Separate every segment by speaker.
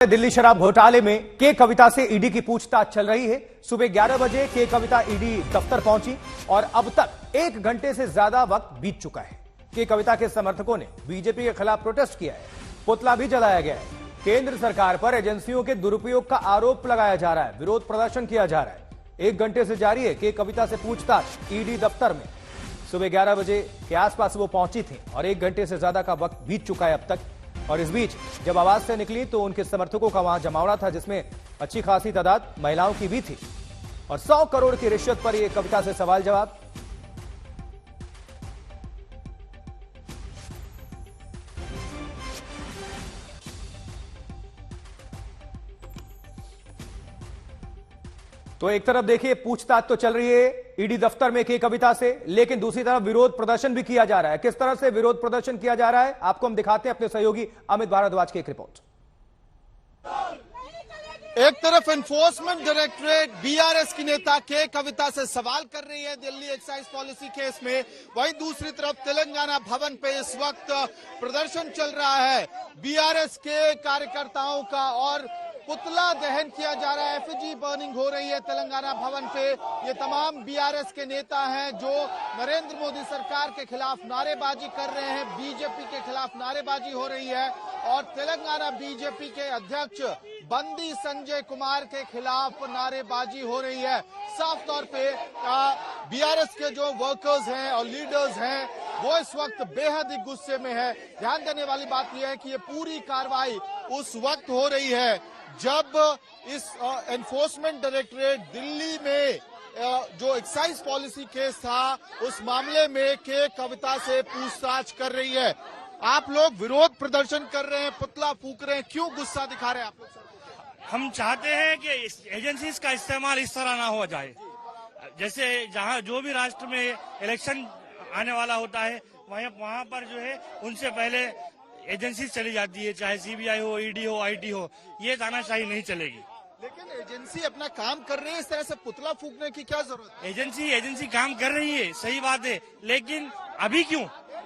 Speaker 1: दिल्ली शराब घोटाले में के कविता से ईडी की पूछताछ चल रही है। सुबह 11 बजे के कविता ईडी दफ्तर पहुंची और अब तक 1 घंटे से ज्यादा वक्त बीत चुका है। के कविता के समर्थकों ने बीजेपी के खिलाफ प्रोटेस्ट किया है, पुतला भी जलाया गया है। केंद्र सरकार पर एजेंसियों के दुरुपयोग का आरोप लगाया जा रहा है, विरोध प्रदर्शन किया जा रहा है। 1 घंटे से जारी है के कविता से पूछताछ ईडी दफ्तर में। सुबह 11 बजे के आसपास वो पहुंची थी और 1 घंटे से ज्यादा का वक्त बीत चुका है अब तक। और इस बीच जब आवाज से निकली तो उनके समर्थकों का वहां जमावड़ा था, जिसमें अच्छी खासी तादाद महिलाओं की भी थी। और 100 करोड़ की रिश्वत पर यह कविता से सवाल जवाब। तो एक तरफ देखिए पूछताछ तो चल रही है ईडी दफ्तर में के कविता से, लेकिन दूसरी तरफ विरोध प्रदर्शन भी किया जा रहा है। किस तरह से विरोध प्रदर्शन किया जा रहा है आपको हम दिखाते हैं अपने सहयोगी अमित भारद्वाज की एक रिपोर्ट।
Speaker 2: एक तरफ एनफोर्समेंट डायरेक्टरेट बीआरएस की नेता के कविता से सवाल कर रही है दिल्ली एक्साइज पॉलिसी केस में, वहीं दूसरी तरफ तेलंगाना भवन पे इस वक्त प्रदर्शन चल रहा है बीआरएस के कार्यकर्ताओं का और पुतला दहन किया जा रहा है। एफिजी बर्निंग हो रही है तेलंगाना भवन पे। ये तमाम बीआरएस के नेता हैं जो नरेंद्र मोदी सरकार के खिलाफ नारेबाजी कर रहे हैं, बीजेपी के खिलाफ नारेबाजी हो रही है और तेलंगाना बीजेपी के अध्यक्ष बंदी संजय कुमार के खिलाफ नारेबाजी हो रही है। साफ तौर पे बीआरएस के जो वर्कर्स हैं और लीडर्स हैं वो इस वक्त बेहद ही गुस्से में है। ध्यान देने वाली बात यह है कि ये पूरी कार्रवाई उस वक्त हो रही है जब इस एनफोर्समेंट डायरेक्टरेट दिल्ली में जो एक्साइज पॉलिसी केस था उस मामले में के कविता से पूछताछ कर रही है। आप लोग विरोध प्रदर्शन कर रहे हैं, पुतला फूंक रहे हैं, क्यों गुस्सा दिखा रहे हैं आप लोग?
Speaker 3: हम चाहते हैं कि एजेंसीज का इस्तेमाल इस तरह ना हो जाए। जैसे जहां जो भी राष्ट्र में इलेक्शन आने वाला होता है वहां पर जो है उनसे पहले एजेंसीज चली जाती है, चाहे सीबीआई हो, ईडी हो, आईटी हो। ये तानाशाही नहीं चलेगी।
Speaker 2: लेकिन एजेंसी अपना काम कर रही है, इस तरह से पुतला फूंकने की क्या जरूरत है?
Speaker 3: एजेंसी काम कर रही है, सही बात है, लेकिन अभी क्यों?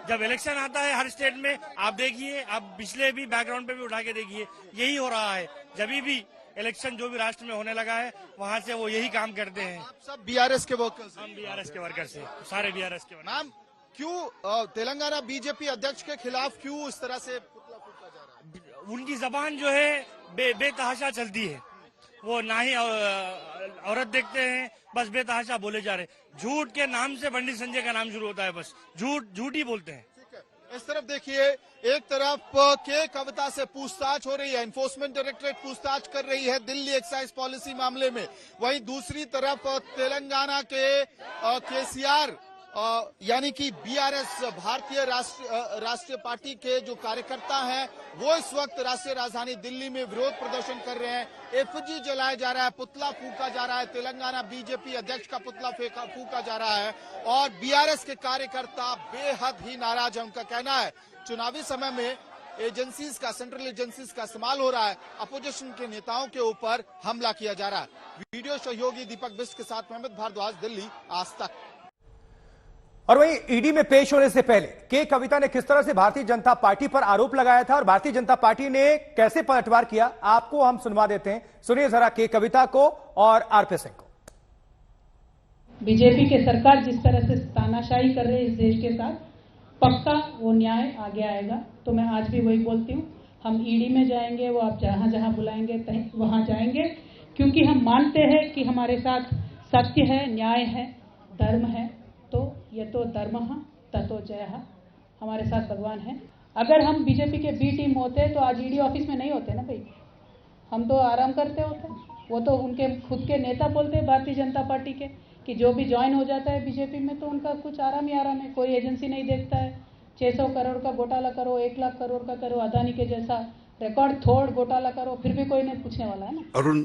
Speaker 3: जब इलेक्शन आता है हर स्टेट में, आप देखिए, आप पिछले भी बैकग्राउंड पे भी उठा के देखिए, यही हो रहा है। जब भी इलेक्शन जो भी राष्ट्र में होने लगा है वहां से वो यही काम करते हैं।
Speaker 2: आप सब बीआरएस के वर्कर्स?
Speaker 3: हम बीआरएस के वर्कर्स हैं, सारे बीआरएस के।
Speaker 2: मैम, क्यों तेलंगाना बीजेपी अध्यक्ष के खिलाफ क्यों इस तरह से पुतला फूंका जा रहा है?
Speaker 3: उनकी जबान जो है बेतहाशा चलती है। वो ना ही औरत देखते हैं, बस बेतहाशा बोले जा रहे। झूठ के नाम से पंडित संजय का नाम शुरू होता है, बस झूठ ही बोलते हैं।
Speaker 2: इस तरफ देखिए, एक तरफ के कविता से पूछताछ हो रही है, एनफोर्समेंट डायरेक्टरेट पूछताछ कर रही है दिल्ली एक्साइज पॉलिसी मामले में, वहीं दूसरी तरफ तेलंगाना के केसीआर यानी कि बीआरएस भारतीय राष्ट्रीय पार्टी के जो कार्यकर्ता हैं वो इस वक्त राष्ट्रीय राजधानी दिल्ली में विरोध प्रदर्शन कर रहे हैं। एफजी जलाया जा रहा है, पुतला फूंका जा रहा है, तेलंगाना बीजेपी अध्यक्ष का पुतला फूंका जा रहा है और बीआरएस के कार्यकर्ता बेहद ही नाराज है। उनका कहना है चुनावी समय में एजेंसीज का, सेंट्रल एजेंसीज का इस्तेमाल हो रहा है, अपोजिशन के नेताओं के ऊपर हमला किया जा रहा है। वीडियो सहयोगी दीपक बिस्ट के साथ मोहम्मद भारद्वाज, दिल्ली, आज तक।
Speaker 1: और वहीं ईडी में पेश होने से पहले के कविता ने किस तरह से भारतीय जनता पार्टी पर आरोप लगाया था और भारतीय जनता पार्टी ने कैसे पलटवार किया, आपको हम सुनवा देते हैं। सुनिए जरा के कविता को और आरपी सिंह को।
Speaker 4: बीजेपी के सरकार जिस तरह से तानाशाही कर रही है इस देश के साथ, पक्का वो न्याय आगे आएगा। तो मैं आज भी वही बोलती हूँ, हम ईडी में जाएंगे, वो आप जहां जहां बुलाएंगे वहां जाएंगे, क्योंकि हम मानते हैं कि हमारे साथ सत्य है, न्याय है, धर्म है। तो ये तो धर्म ततो जय, हमारे साथ भगवान है। अगर हम बीजेपी के बी टीम होते तो आज ईडी ऑफिस में नहीं होते ना भाई, हम तो आराम करते होते। वो तो उनके खुद के नेता बोलते हैं भारतीय जनता पार्टी के कि जो भी ज्वाइन हो जाता है बीजेपी में तो उनका कुछ आराम ही आराम है, कोई एजेंसी नहीं देखता है। 600 करोड़ का घोटाला करो, 1 लाख करोड़ का करो, अदानी के जैसा रिकॉर्ड तोड़ घोटाला करो, फिर भी कोई नहीं पूछने वाला है ना।
Speaker 5: अरुण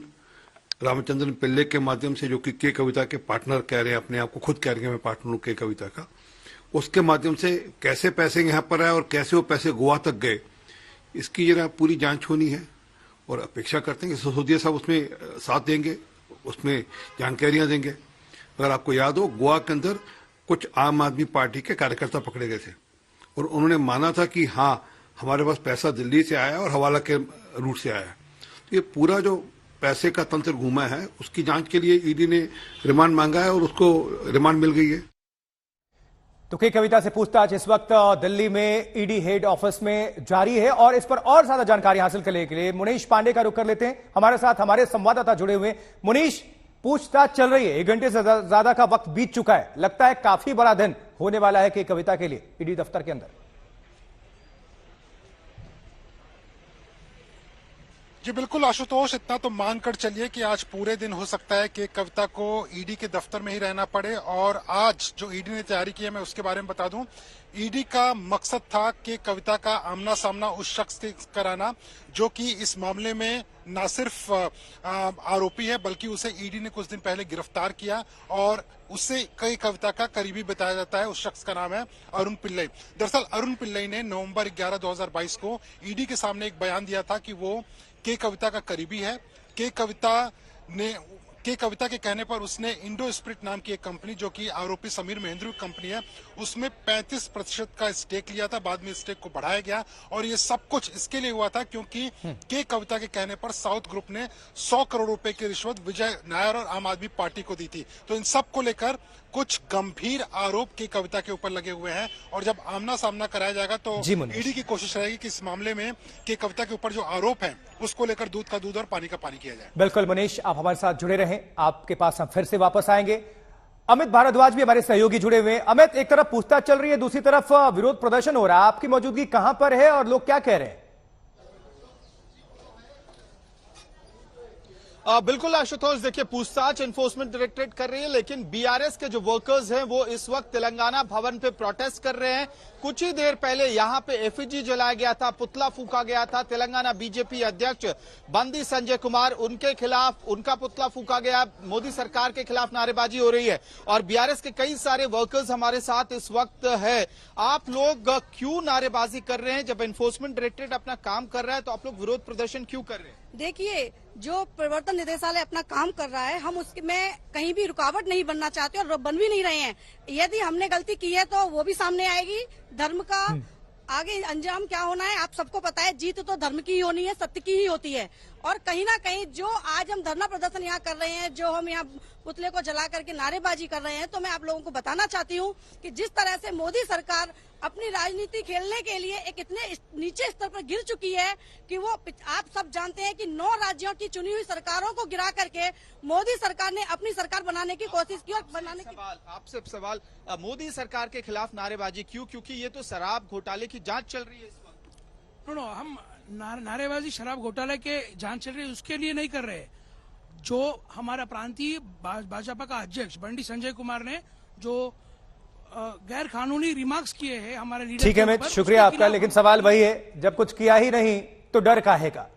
Speaker 5: रामचंद्रन पिल्ले के माध्यम से, जो कि के कविता के पार्टनर कह रहे हैं, अपने आप को खुद कह रहे हैं मैं पार्टनर हूं के कविता का, उसके माध्यम से कैसे पैसे यहां पर आए और कैसे वो पैसे गोवा तक गए, इसकी जरा पूरी जांच होनी है। और अपेक्षा करते हैं कि सिसोदिया साहब उसमें साथ देंगे, उसमें जानकारियां देंगे। अगर आपको याद हो, गोवा के अंदर कुछ आम आदमी पार्टी के कार्यकर्ता पकड़े गए थे और उन्होंने माना था कि हाँ हमारे पास पैसा दिल्ली से आया और हवाला के रूट से आया। ये पूरा जो पैसे का तंत्र घूमा है उसकी जांच के लिए ईडी ने रिमांड मांगा है और उसको रिमांड मिल गई है।
Speaker 1: तो के कविता से पूछताछ इस वक्त दिल्ली में ईडी हेड ऑफिस में जारी है और इस पर और ज्यादा जानकारी हासिल करने के लिए मुनीश पांडे का रुख कर लेते हैं। हमारे साथ हमारे संवाददाता जुड़े हुए। मुनीश, पूछताछ चल रही है, 1 घंटे से ज्यादा का वक्त बीत चुका है, लगता है काफी बड़ा दिन होने वाला है के कविता के लिए ईडी दफ्तर के अंदर।
Speaker 6: जी बिल्कुल आशुतोष, इतना तो मान कर चलिए कि आज पूरे दिन हो सकता है कि कविता को ईडी के दफ्तर में ही रहना पड़े। और आज जो ईडी ने तैयारी की है मैं उसके बारे में बता दूं। ईडी का मकसद था कि कविता का आमना सामना उस शख्स से कराना जो कि इस मामले में न सिर्फ आरोपी है बल्कि उसे ईडी ने कुछ दिन पहले गिरफ्तार किया और उससे कई कविता का करीबी बताया जाता है। उस शख्स का नाम है अरुण पिल्लई। दरअसल अरुण पिल्लई ने नवंबर 11, 2022 को ईडी के सामने एक बयान दिया था कि वो के कविता का करीबी है। के कविता के कहने पर उसने इंडो स्पिरिट नाम की एक कंपनी जो कि आरोपी समीर महेंद्र की कंपनी है उसमें 35% का स्टेक लिया था। बाद में स्टेक को बढ़ाया गया और ये सब कुछ इसके लिए हुआ था क्योंकि के कविता के कहने पर साउथ ग्रुप ने 100 करोड़ रुपए की रिश्वत विजय नायर और आम आदमी पार्टी को दी थी। तो इन सब को लेकर कुछ गंभीर आरोप के कविता के ऊपर लगे हुए हैं और जब आमना सामना कराया जाएगा तो ईडी की कोशिश रहेगी कि इस मामले में के कविता के ऊपर जो आरोप है उसको लेकर दूध का दूध और पानी का पानी किया जाए।
Speaker 1: बिल्कुल मुनीश, आप हमारे साथ जुड़े रहें, आपके पास हम फिर से वापस आएंगे। अमित भारद्वाज भी हमारे सहयोगी जुड़े हुए हैं। अमित, एक तरफ पूछताछ चल रही है, दूसरी तरफ विरोध प्रदर्शन हो रहा है, आपकी मौजूदगी कहां पर है और लोग क्या कह रहे हैं?
Speaker 2: बिल्कुल आशुतोष, देखिए पूछताछ एनफोर्समेंट डायरेक्टरेट कर रही है लेकिन बीआरएस के जो वर्कर्स हैं वो इस वक्त तेलंगाना भवन पे प्रोटेस्ट कर रहे हैं। कुछ ही देर पहले यहां पे एफईजी जलाया गया था, पुतला फूका गया था। तेलंगाना बीजेपी अध्यक्ष बंदी संजय कुमार, उनके खिलाफ उनका पुतला फूका गया। मोदी सरकार के खिलाफ नारेबाजी हो रही है और बीआरएस के कई सारे वर्कर्स हमारे साथ इस वक्त है। आप लोग क्यों नारेबाजी कर रहे हैं? जब एनफोर्समेंट डायरेक्टरेट अपना काम कर रहा है तो आप लोग विरोध प्रदर्शन क्यों कर रहे हैं?
Speaker 7: देखिए, जो प्रवर्तन निदेशालय अपना काम कर रहा है हम उसमें कहीं भी रुकावट नहीं बनना चाहते और बन भी नहीं रहे हैं। यदि हमने गलती की है तो वो भी सामने आएगी। धर्म का आगे अंजाम क्या होना है आप सबको पता है। जीत तो धर्म की ही होनी है, सत्य की ही होती है। और कहीं ना कहीं जो आज हम धरना प्रदर्शन यहाँ कर रहे हैं, जो हम यहाँ पुतले को जला करके नारेबाजी कर रहे हैं, तो मैं आप लोगों को बताना चाहती हूँ कि जिस तरह से मोदी सरकार अपनी राजनीति खेलने के लिए एक इतने नीचे स्तर पर गिर चुकी है कि वो आप सब जानते हैं कि 9 राज्यों की चुनी हुई सरकारों को गिरा करके मोदी सरकार ने अपनी सरकार बनाने की कोशिश की। और बनाने की
Speaker 2: आपसे सवाल, मोदी सरकार के खिलाफ नारेबाजी क्यों? क्योंकि ये तो शराब घोटाले की जांच चल रही है इस वक्त।
Speaker 8: नो, हम नारेबाजी शराब घोटाले के जांच चल रही है उसके लिए नहीं कर रहे। जो हमारा प्रांतीय भाजपा का अध्यक्ष बंडी संजय कुमार ने जो गैर कानूनी रिमार्क्स किए हैं हमारे लीडर।
Speaker 1: ठीक है अमित, शुक्रिया आपका, लेकिन सवाल वही है, जब कुछ किया ही नहीं तो डर काहे का?